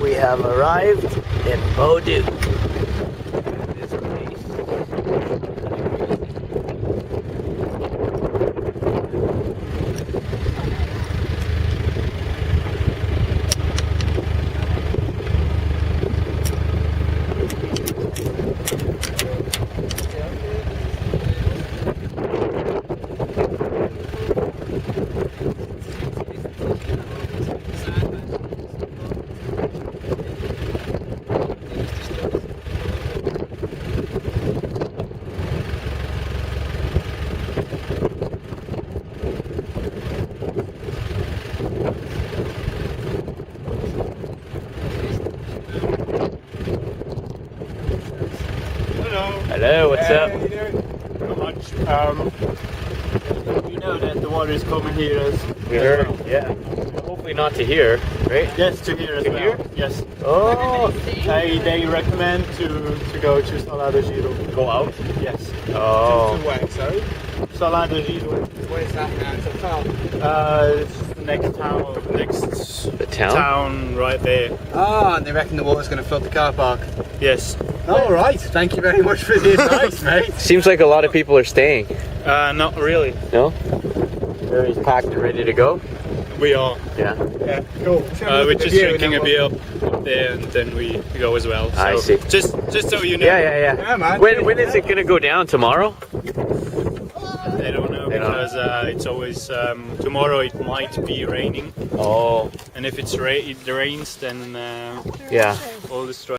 we have arrived in Beauduc. This place. Hello, what's up? How you doing? Not much. You know that the water is coming here as We heard, yeah. Hopefully not to here, right? yes to here as To well. here? Yes. Oh, They recommend to go to Sala de Giro. go out? Yes. Oh, Where, sorry? Sala de Giro. Where's that now? It's a farm. It's the next town. Next the town? town right there. Ah, and they reckon the water's going to flood the car park. Yes. All right. Thank you very much for the advice, mate. Seems like a lot of people are staying. Not really. No? Everybody's packed and ready to go? We are. Yeah. Yeah, cool. We're just drinking a beer up there, and then we go as well. So I see. Just so you know. Yeah. Yeah, man. When is it going to go down? Tomorrow? They don't know They don't because it's always tomorrow. It might be raining, Oh, and if it rains, then yeah. all the